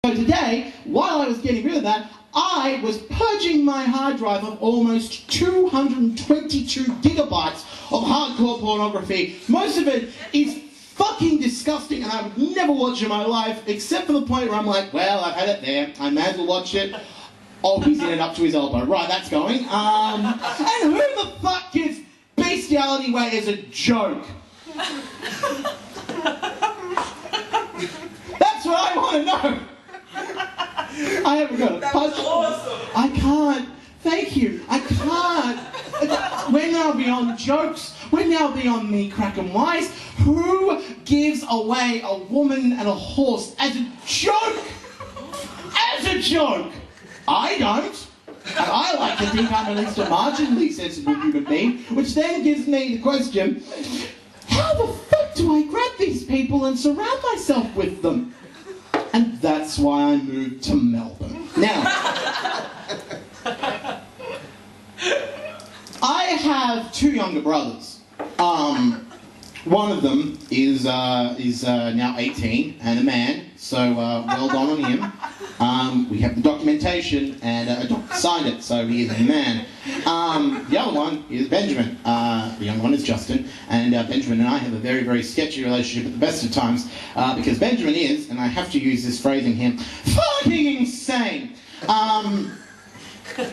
So today, while I was getting rid of that, I was purging my hard drive of almost 222 gigabytes of hardcore pornography. Most of it is fucking disgusting and I would never watch in my life, except for the point where I'm like, well, I've had it there, I may as well watch it. Oh, he's in it up to his elbow. Right, that's going. And who the fuck gives bestiality away as a joke? That's what I want to know. I haven't got a punch. Awesome. I can't. Thank you. I can't. We're now beyond jokes. We're now beyond me cracking wise. Who gives away a woman and a horse as a joke? As a joke. I don't. And I like to think I'm at least a marginally sensible human being, which then gives me the question, how the fuck do I grab these people and surround myself with them? And that's why I moved to Melbourne. Now, I have two younger brothers. One of them is now 18 and a man, so well done on him. We have the documentation and a doctor signed it, so he is a man. The other one is Benjamin. The younger one is Justin, and Benjamin and I have a very, very sketchy relationship at the best of times because Benjamin is, and I have to use this phrasing here, fucking insane.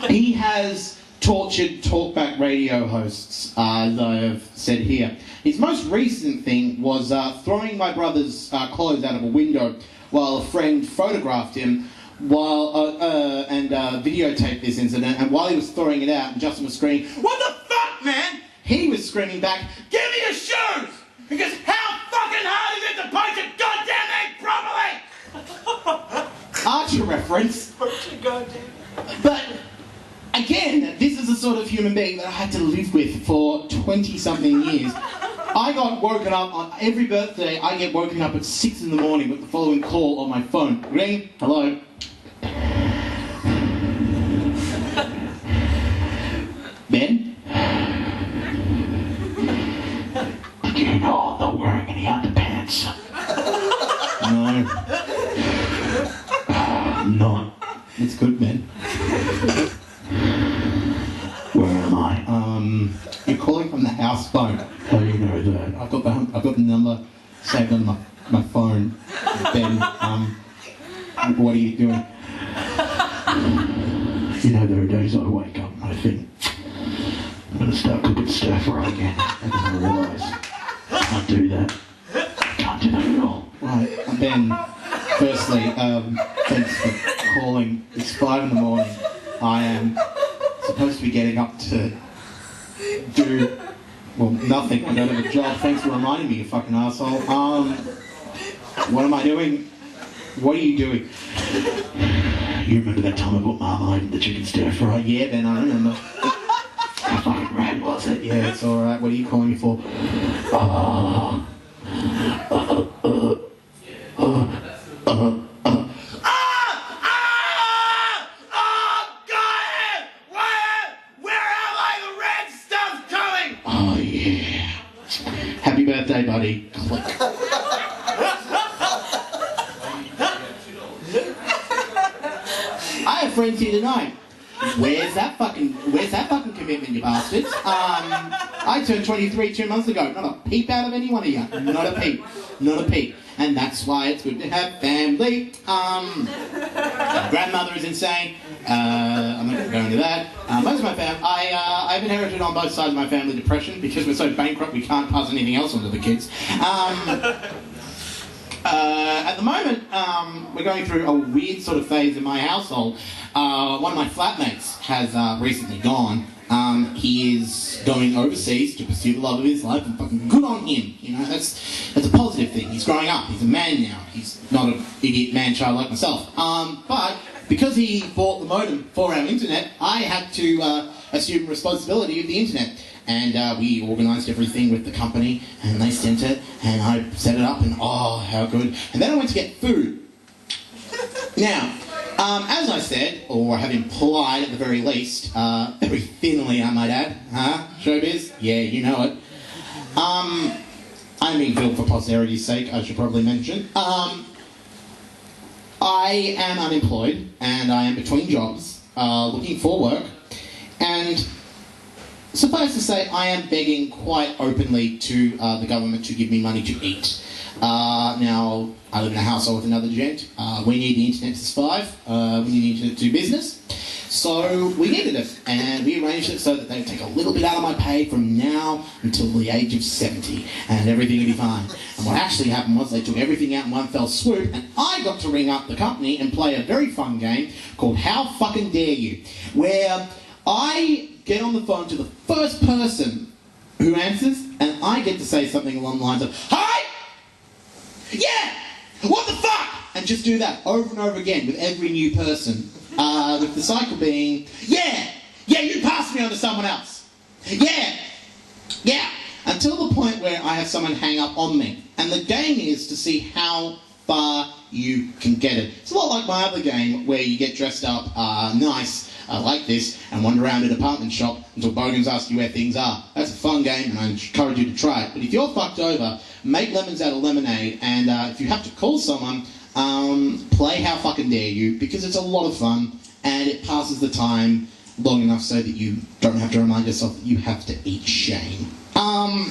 He has tortured talkback radio hosts, as I have said here. His most recent thing was throwing my brother's clothes out of a window while a friend photographed him and videotaped this incident, and while he was throwing it out and Justin was screaming, "What the fuck, man?" he was screaming back, "Give me your shoes! Because how fucking hard is it to punch a goddamn egg properly?" Archer reference. Punch a goddamn. But again, this is the sort of human being that I had to live with for 20-something years. I got woken up on every birthday. I get woken up at 6 in the morning with the following call on my phone. Ring. Hello. Ben? Did you know I'm not wearing any underpants? No. Not. It's good, Ben. Where am I? You're calling from the house phone. How do you know that? I've got the number saved on my phone. Ben, what are you doing? You know, there are days I wake up and I think, I'm going to start cooking stir fry again. And then I realise, I can't do that. I can't do that at all. Right, Ben, firstly, thanks for calling. It's 5 in the morning. I am supposed to be getting up to do, well, nothing. I don't have a job. Thanks for reminding me, you fucking asshole. What am I doing? What are you doing? You remember that time I put marmalade in the chicken stir fry? Yeah, Ben, I remember. How fucking rad was it? Yeah, it's alright. What are you calling me for? Happy birthday, buddy. Click. I have friends here tonight. Where's that fucking commitment, you bastards? I turned 23 2 months ago. Not a peep out of any one of you. Not a peep. Not a peep. And that's why it's good to have family. Grandmother is insane. I'm not going to go into that. Most of my family, I've inherited on both sides of my family depression because we're so bankrupt we can't pass anything else on to the kids. At the moment, we're going through a weird sort of phase in my household. One of my flatmates has recently gone. He is going overseas to pursue the love of his life, and fucking good on him. You know, that's a positive thing. He's growing up. He's a man now. He's not an idiot man-child like myself. But because he bought the modem for our internet, I had to assume responsibility of the internet. And we organised everything with the company, and they sent it, and I set it up, and oh, how good. And then I went to get food. Now, as I said, or have implied at the very least, very thinly I might add, showbiz? Yeah, you know it. I'm being filmed for posterity's sake, I should probably mention. I I am unemployed and I am between jobs, looking for work, and suffice to say, I am begging quite openly to the government to give me money to eat. Now, I live in a household with another gent. We need the internet to survive. We need the internet to do business. So we needed it, and we arranged it so that they would take a little bit out of my pay from now until the age of 70, and everything would be fine. And what actually happened was they took everything out in one fell swoop, and I got to ring up the company and play a very fun game called How Fucking Dare You, where I get on the phone to the first person who answers, and I get to say something along the lines of, "Hi! Yeah! What the fuck?" And just do that over and over again with every new person. With the cycle being, yeah, you passed me on to someone else. Yeah. Until the point where I have someone hang up on me. And the game is to see how far you can get it. It's a lot like my other game where you get dressed up nice like this and wander around a department shop until Bogans ask you where things are. That's a fun game and I encourage you to try it. But if you're fucked over, make lemons out of lemonade, and if you have to call someone, play How Fucking Dare You, because it's a lot of fun and it passes the time long enough so that you don't have to remind yourself that you have to eat shame. I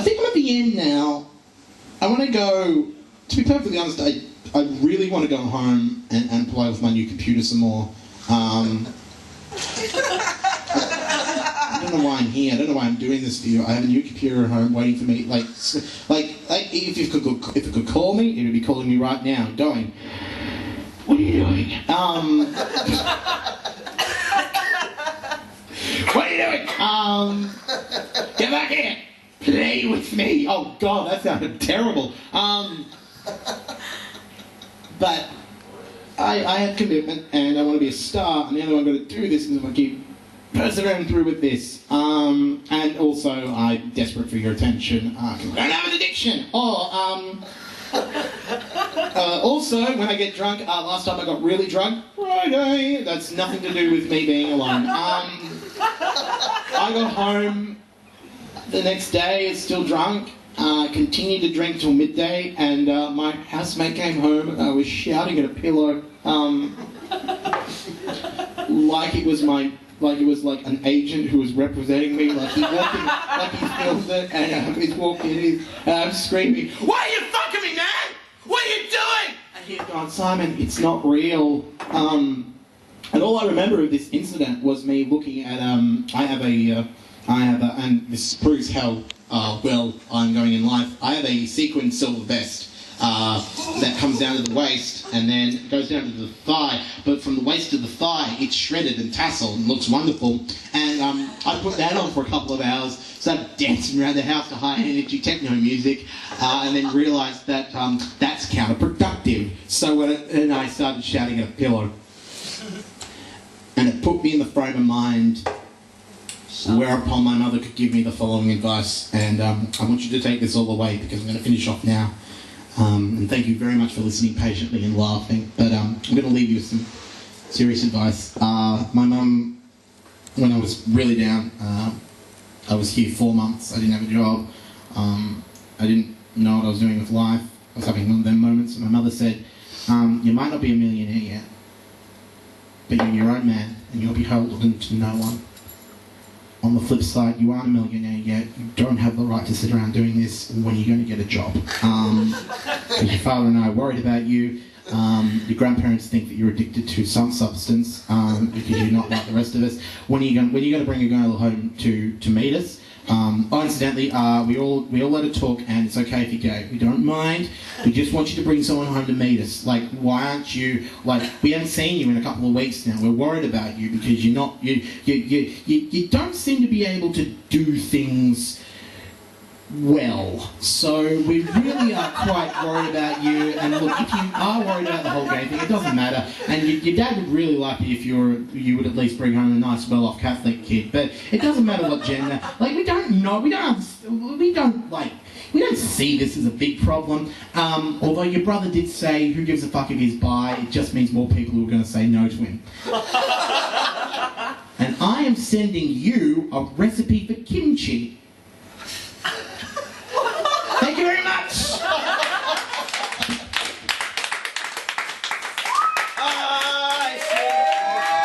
think I'm at the end now. I want to go, to be perfectly honest, I really want to go home and play with my new computer some more. I don't know why I'm here. I don't know why I'm doing this for you. I have a new computer at home waiting for me. Like if it could call me, it would be calling me right now, going, "What are you doing? What are you doing? Get back here. Play with me." Oh God, that sounded terrible. But I have commitment, and I want to be a star, and the only way I'm going to do this is if I keep persevering through with this. And also, I'm desperate for your attention, because I don't have an addiction. Also, when I get drunk, last time I got really drunk, Friday, that's nothing to do with me being alone. I got home the next day, still drunk, continued to drink till midday, and my housemate came home and I was shouting at a pillow, like it was like an agent who was representing me, like he walked in, like he filmed it, and he's walking in, and I'm screaming, "Why are you fucking me, man? What are you doing?" And he's going, "Simon, it's not real." And all I remember of this incident was me looking at, and this proves how well I'm going in life. I have a sequin silver vest that comes down to the waist and then goes down to the thigh, but from the waist to the thigh it's shredded and tasseled and looks wonderful, and I put that on for a couple of hours, started dancing around the house to high energy techno music, and then realised that that's counterproductive, so and I started shouting at a pillow, and it put me in the frame of mind whereupon my mother could give me the following advice, and I want you to take this all the way because I'm going to finish off now. And thank you very much for listening patiently and laughing, but I'm going to leave you with some serious advice. My mum, when I was really down, I was here 4 months, I didn't have a job, I didn't know what I was doing with life, I was having one of them moments, and my mother said, "You might not be a millionaire yet, but you're your own man, and you're beholden to no one. On the flip side, you aren't a millionaire yet, you don't have the right to sit around doing this. When are you going to get a job? Because your father and I are worried about you. Your grandparents think that you're addicted to some substance because you're not like the rest of us. When are you going to bring a girl home to meet us? Incidentally, we all let her talk, and it's okay if you're gay. We don't mind. We just want you to bring someone home to meet us. Like, why aren't you, like, we haven't seen you in a couple of weeks now. We're worried about you because you're not, you don't seem to be able to do things well. So we really are quite worried about you, and look, if you are worried about the whole gay thing, it doesn't matter, and your dad would really like it if you would at least bring home a nice well-off Catholic kid, but it doesn't matter what gender, like, we don't see this as a big problem, although your brother did say, who gives a fuck if he's bi, it just means more people who are going to say no to him. And I am sending you a recipe for kimchi